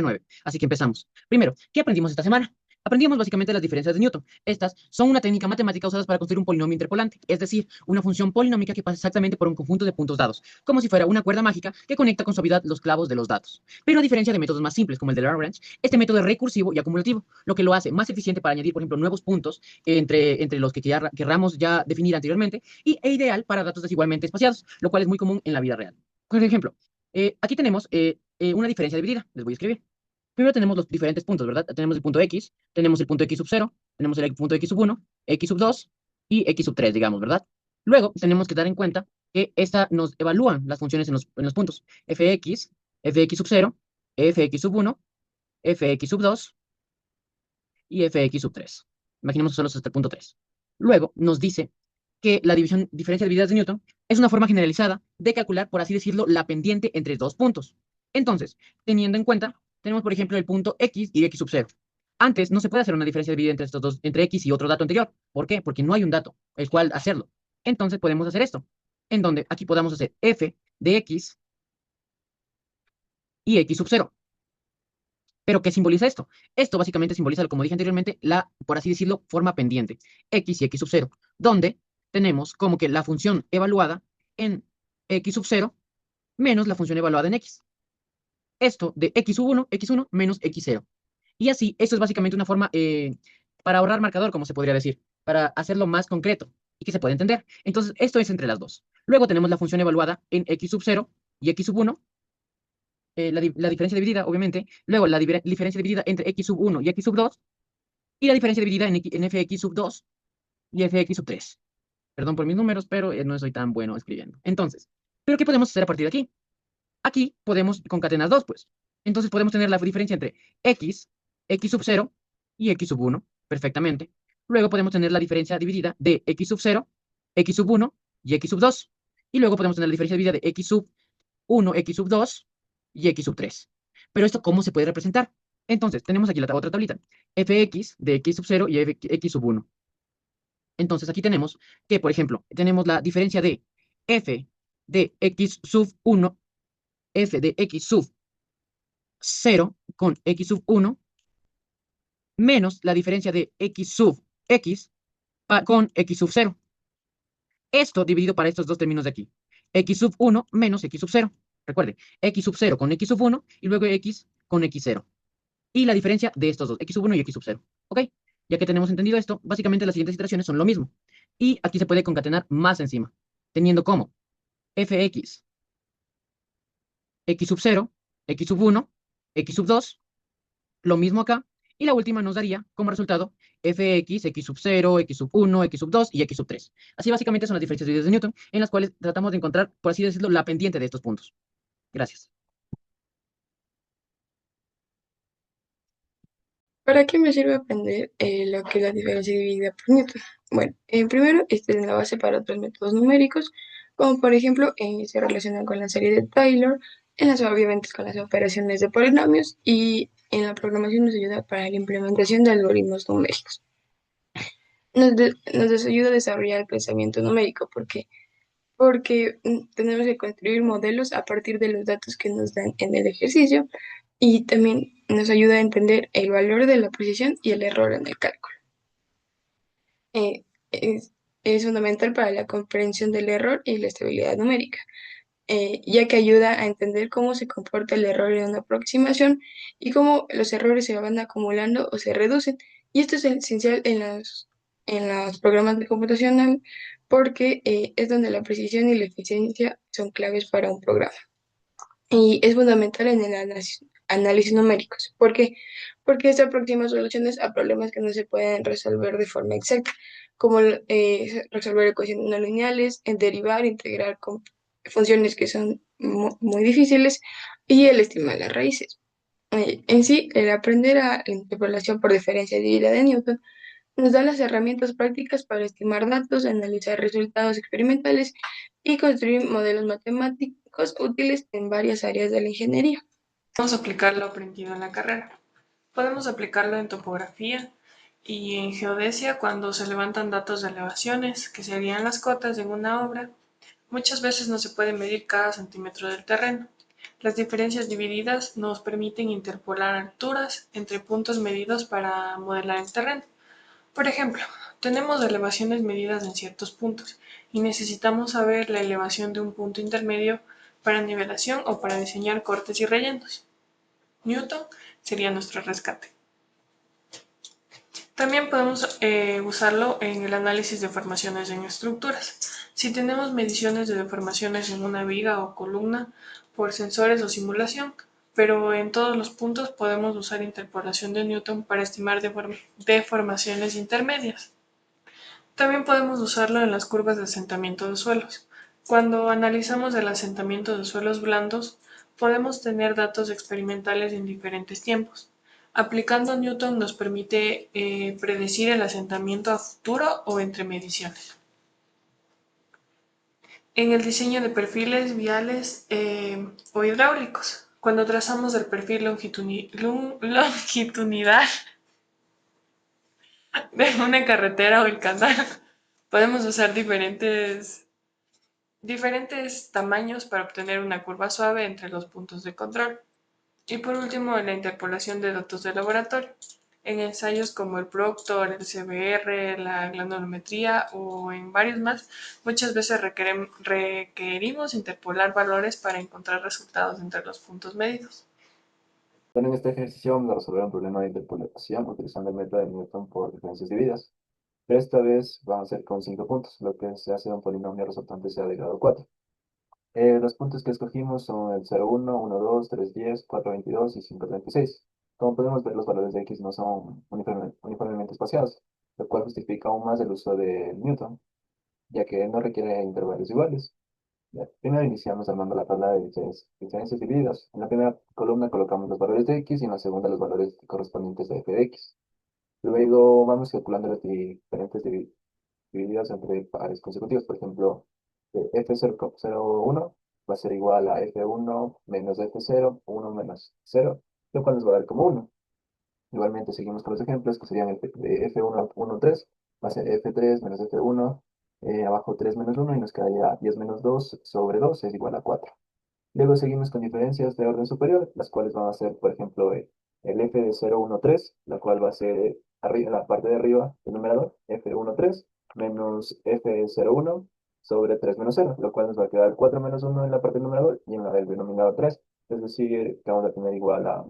semana 9. Así que empezamos. Primero, ¿qué aprendimos esta semana? Aprendimos básicamente las diferencias de Newton. Estas son una técnica matemática usada para construir un polinomio interpolante, es decir, una función polinómica que pasa exactamente por un conjunto de puntos dados, como si fuera una cuerda mágica que conecta con suavidad los clavos de los datos. Pero a diferencia de métodos más simples como el de Lagrange, este método es recursivo y acumulativo, lo que lo hace más eficiente para añadir, por ejemplo, nuevos puntos entre los que querramos ya definir anteriormente e ideal para datos desigualmente espaciados, lo cual es muy común en la vida real. Por ejemplo, aquí tenemos una diferencia dividida. Les voy a escribir. Primero tenemos los diferentes puntos, ¿verdad? Tenemos el punto X, tenemos el punto X sub 0, tenemos el punto X sub 1, X sub 2 y X sub 3, digamos, ¿verdad? Luego tenemos que dar en cuenta que esta nos evalúan las funciones en los puntos fx, fx sub 0, fx sub 1, fx sub 2 y fx sub 3. Imaginemos solo hasta el punto 3. Luego nos dice que la diferencia de divididas de Newton es una forma generalizada de calcular, por así decirlo, la pendiente entre dos puntos. Entonces, teniendo en cuenta, tenemos por ejemplo el punto X y X sub 0. Antes no se puede hacer una diferencia de dividida entre estos dos, entre X y otro dato anterior. ¿Por qué? Porque no hay un dato el cual hacerlo. Entonces podemos hacer esto, en donde aquí podamos hacer f de X y X sub 0. ¿Pero qué simboliza esto? Esto básicamente simboliza, como dije anteriormente, la, por así decirlo, forma pendiente, X y X sub 0, donde tenemos como que la función evaluada en X sub 0 menos la función evaluada en X. Esto de X sub 1, X1 menos X0. Y así, esto es básicamente una forma para ahorrar marcador, como se podría decir, para hacerlo más concreto y que se pueda entender. Entonces, esto es entre las dos. Luego tenemos la función evaluada en X sub 0 y X sub 1, la diferencia dividida, obviamente, luego la diferencia dividida entre X sub 1 y X sub 2, y la diferencia dividida en Fx sub 2 y Fx sub 3. Perdón por mis números, pero no soy tan bueno escribiendo. Entonces, ¿pero qué podemos hacer a partir de aquí? Aquí podemos concatenar dos, pues. Entonces podemos tener la diferencia entre X, X sub 0 y X sub 1, perfectamente. Luego podemos tener la diferencia dividida de X sub 0, X sub 1 y X sub 2. Y luego podemos tener la diferencia dividida de X sub 1, X sub 2 y X sub 3. Pero esto, ¿cómo se puede representar? Entonces, tenemos aquí la otra tablita. Fx de X sub 0 y X sub 1. Entonces, aquí tenemos que, por ejemplo, tenemos la diferencia de f de X sub 1, f de X sub 0 con X sub 1, menos la diferencia de X sub X con X sub 0. Esto dividido para estos dos términos de aquí. X sub 1 menos X sub 0. Recuerde, X sub 0 con X sub 1 y luego X con X 0. Y la diferencia de estos dos, X sub 1 y X sub 0. ¿Ok? Ya que tenemos entendido esto, básicamente las siguientes iteraciones son lo mismo. Y aquí se puede concatenar más encima, teniendo como fx, X sub 0, X sub 1, X sub 2, lo mismo acá. Y la última nos daría como resultado fx, X sub 0, X sub 1, X sub 2 y X sub 3. Así básicamente son las diferencias de Newton, en las cuales tratamos de encontrar, por así decirlo, la pendiente de estos puntos. Gracias. ¿Para qué me sirve aprender lo que es la diferencia dividida por Newton? Bueno, primero, este es la base para otros métodos numéricos, como por ejemplo, se relaciona con la serie de Taylor, obviamente con las operaciones de polinomios y en la programación nos ayuda para la implementación de algoritmos numéricos. Nos ayuda a desarrollar el pensamiento numérico, porque tenemos que construir modelos a partir de los datos que nos dan en el ejercicio y también nos ayuda a entender el valor de la precisión y el error en el cálculo. Eh, es, es fundamental para la comprensión del error y la estabilidad numérica, ya que ayuda a entender cómo se comporta el error en una aproximación y cómo los errores se van acumulando o se reducen. Y esto es esencial en los programas de computacional porque es donde la precisión y la eficiencia son claves para un programa. Y es fundamental en el análisis numéricos. ¿Por qué? Porque esto aproxima soluciones a problemas que no se pueden resolver de forma exacta, como resolver ecuaciones no lineales, derivar, integrar con funciones que son muy difíciles y el estimar las raíces. En sí, el aprender a la interpolación por diferencia dividida de Newton nos da las herramientas prácticas para estimar datos, analizar resultados experimentales y construir modelos matemáticos útiles en varias áreas de la ingeniería. Podemos aplicar lo aprendido en la carrera. Podemos aplicarlo en topografía y en geodesia cuando se levantan datos de elevaciones, que serían las cotas en una obra. Muchas veces no se puede medir cada centímetro del terreno. Las diferencias divididas nos permiten interpolar alturas entre puntos medidos para modelar el terreno. Por ejemplo, tenemos elevaciones medidas en ciertos puntos y necesitamos saber la elevación de un punto intermedio para nivelación o para diseñar cortes y rellenos. Newton sería nuestro rescate. También podemos usarlo en el análisis de deformaciones en estructuras. Si tenemos mediciones de deformaciones en una viga o columna por sensores o simulación, pero en todos los puntos podemos usar interpolación de Newton para estimar deformaciones intermedias. También podemos usarlo en las curvas de asentamiento de suelos. Cuando analizamos el asentamiento de suelos blandos, podemos tener datos experimentales en diferentes tiempos. Aplicando Newton nos permite predecir el asentamiento a futuro o entre mediciones. En el diseño de perfiles viales o hidráulicos, cuando trazamos el perfil longitudinal de una carretera o el canal, podemos usar diferentes tamaños para obtener una curva suave entre los puntos de control. Y por último, la interpolación de datos de laboratorio. En ensayos como el Proctor, el CBR, la granulometría o en varios más, muchas veces requerimos interpolar valores para encontrar resultados entre los puntos medidos. Bueno, en este ejercicio vamos a resolver un problema de interpolación utilizando el método de Newton por diferencias divididas. Pero esta vez vamos a hacer con 5 puntos, lo que se hace de un polinomio resultante sea de grado 4. Los puntos que escogimos son el 0, 1, 1, 2, 3, 10, 4, 22 y 5, 36. Como podemos ver, los valores de x no son uniformemente espaciados, lo cual justifica aún más el uso de Newton, ya que no requiere intervalos iguales. Primero iniciamos armando la tabla de diferencias divididas. En la primera columna colocamos los valores de x y en la segunda los valores correspondientes a f de x. Luego vamos calculando las diferentes divididas entre pares consecutivos. Por ejemplo, f0,01 va a ser igual a f1 menos f0, 1 menos 0, lo cual nos va a dar como 1. Igualmente seguimos con los ejemplos que serían el de f1, 1, 3, va a ser f3 menos f1, abajo 3 menos 1 y nos quedaría 10 menos 2 sobre 2 es igual a 4. Luego seguimos con diferencias de orden superior, las cuales van a ser, por ejemplo, el f de 0,1,3, la cual va a ser en la parte de arriba del numerador, f1,3 menos f de 0,1 sobre 3 menos 0, lo cual nos va a quedar 4 menos 1 en la parte del numerador y en la del denominador 3, es decir, que vamos a tener igual a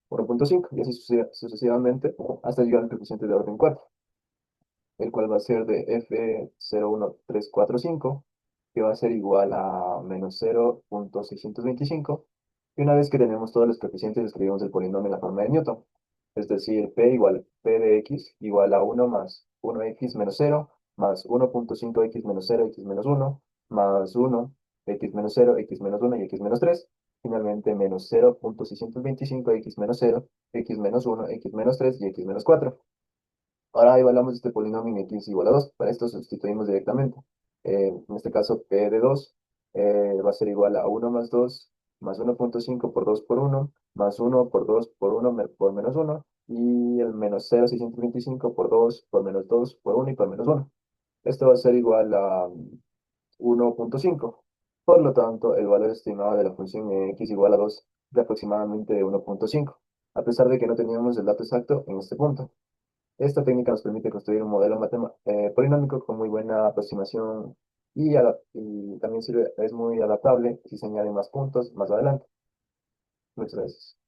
1,5 y así sucesivamente hasta llegar al coeficiente de orden 4, el cual va a ser de f0,1345, que va a ser igual a menos 0,625. Y una vez que tenemos todos los coeficientes, escribimos el polinomio en la forma de Newton. Es decir, p de x igual a 1 más 1x menos 0 más 1,5x menos 0, x menos 1, más 1, x menos 0, x menos 1 y x menos 3. Finalmente, menos 0,625, x menos 0, x menos 1, x menos 3 y x menos 4. Ahora evaluamos este polinomio en x igual a 2. Para esto sustituimos directamente. En este caso, p de 2 va a ser igual a 1 más 2 más 1,5 por 2 por 1 más 1 por 2 por 1 por menos 1 y el menos 0,625 por 2 por menos 2 por 1 y por menos 1. Esto va a ser igual a 1,5. Por lo tanto, el valor estimado de la función x igual a 2 es de aproximadamente 1,5, a pesar de que no teníamos el dato exacto en este punto. Esta técnica nos permite construir un modelo polinómico con muy buena aproximación y también es muy adaptable si se añaden más puntos más adelante. Muchas gracias.